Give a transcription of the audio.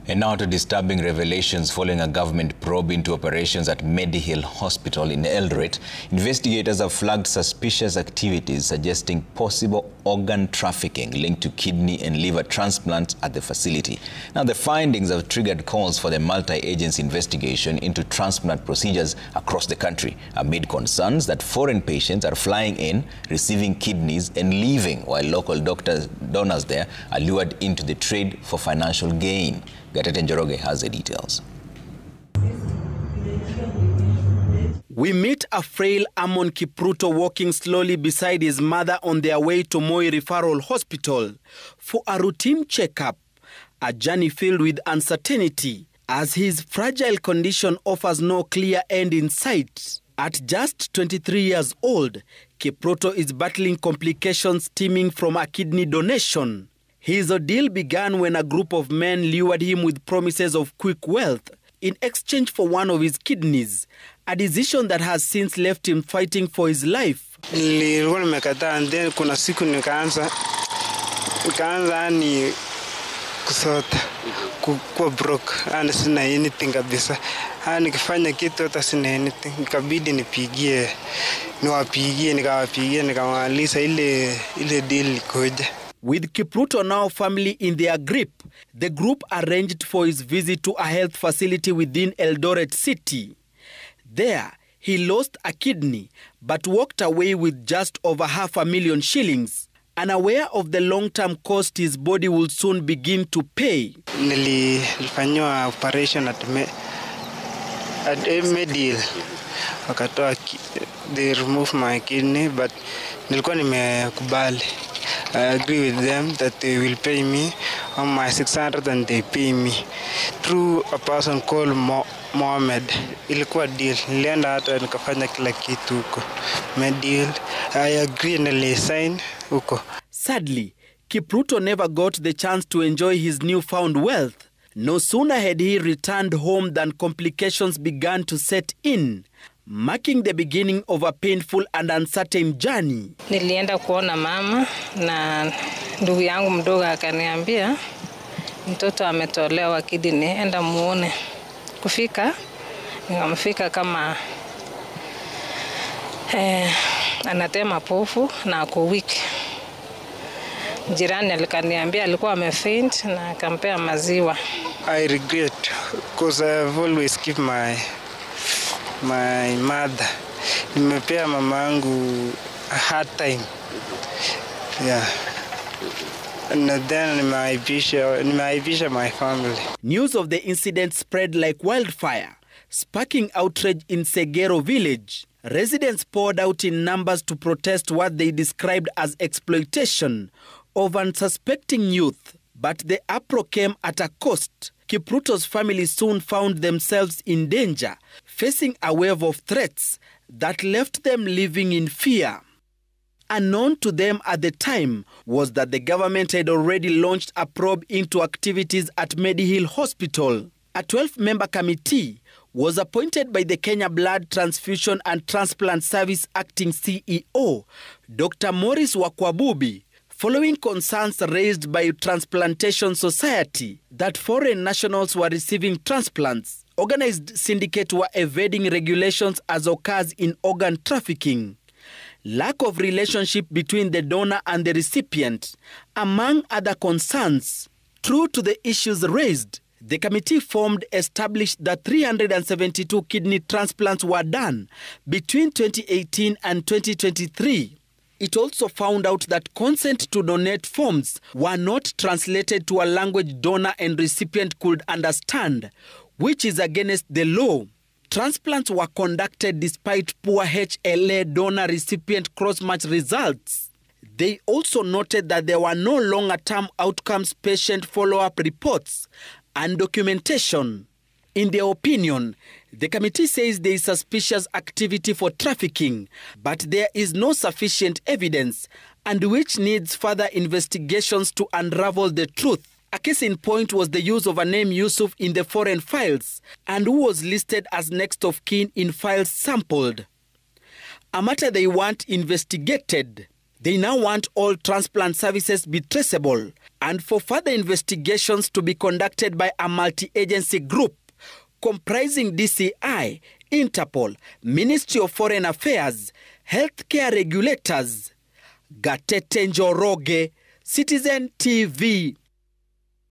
And now to disturbing revelations following a government probe into operations at Mediheal Hospital in Eldoret. Investigators have flagged suspicious activities suggesting possible organ trafficking linked to kidney and liver transplants at the facility. Now, the findings have triggered calls for the multi-agency investigation into transplant procedures across the country, amid concerns that foreign patients are flying in, receiving kidneys and leaving, while local donors there are lured into the trade for financial gain. Gatete Njoroge has the details. We meet a frail Amon Kipruto walking slowly beside his mother on their way to Moi Referral Hospital for a routine checkup, a journey filled with uncertainty as his fragile condition offers no clear end in sight. At just 23 years old, Kipruto is battling complications stemming from a kidney donation. His ordeal began when a group of men lured him with promises of quick wealth in exchange for one of his kidneys, a decision that has since left him fighting for his life. Nilikuwa nimekataa, and then kuna siku nikaanza ni kusota kuwa broke, ana sina anything kabisa. Nikifanya kitu hata sina anything, nikabidi niwapigie nikamaliza ile deal ikoje. With Kipruto now family in their grip, the group arranged for his visit to a health facility within Eldoret city. There, he lost a kidney but walked away with just over $500,000 shillings, unaware of the long-term cost his body will soon begin to pay. Nilifanywa operation at Mediheal. They removed my kidney, but nilikuwa nimekubali. I agree with them that they will pay me on my 600 and they pay me through a person called Mohammed. Ilikuwa deal. Nilienda hata nikafanya kila kitu huko Mediheal. I agree and I sign huko. Sadly, Kipruto never got the chance to enjoy his newfound wealth. No sooner had he returned home than complications began to set in, marking the beginning of a painful and uncertain journey. Nilienda kuona mama na ndugu yangu mdogo akaniambia mtoto ametolewa kidney, enda muone. Kufika, nikamfika kama anatema pofu na ako weak. Jirani alikaniambia alikuwa amefaint na akampea maziwa. I regret because I've always give my mother. Nimepea mamangu a hard time. Yeah. And then nimeaibisha my family. News of the incident spread like wildfire, sparking outrage in Segero village. Residents poured out in numbers to protest what they described as exploitation of unsuspecting youth. But the uproar came at a cost. Kipruto's family soon found themselves in danger, facing a wave of threats that left them living in fear. Unknown to them at the time was that the government had already launched a probe into activities at Mediheal Hospital. A 12-member committee was appointed by the Kenya Blood Transfusion and Transplant Service acting CEO, Dr. Morris Wakwabubi, following concerns raised by Transplantation Society that foreign nationals were receiving transplants. Organized syndicate were evading regulations as occurs in organ trafficking. Lack of relationship between the donor and the recipient, among other concerns. True to the issues raised, the committee formed established that 372 kidney transplants were done between 2018 and 2023. It also found out that consent to donate forms were not translated to a language donor and recipient could understand, which is against the law. Transplants were conducted despite poor HLA donor-recipient cross-match results. They also noted that there were no longer-term outcomes patient follow-up reports and documentation. In their opinion, the committee says there is suspicious activity for trafficking, but there is no sufficient evidence, and which needs further investigations to unravel the truth. A case in point was the use of a name Yusuf in the foreign files, and who was listed as next of kin in files sampled. A matter they want investigated. They now want all transplant services be traceable, and for further investigations to be conducted by a multi-agency group comprising DCI, Interpol, Ministry of Foreign Affairs, healthcare regulators. Gatete Njoroge, Citizen TV.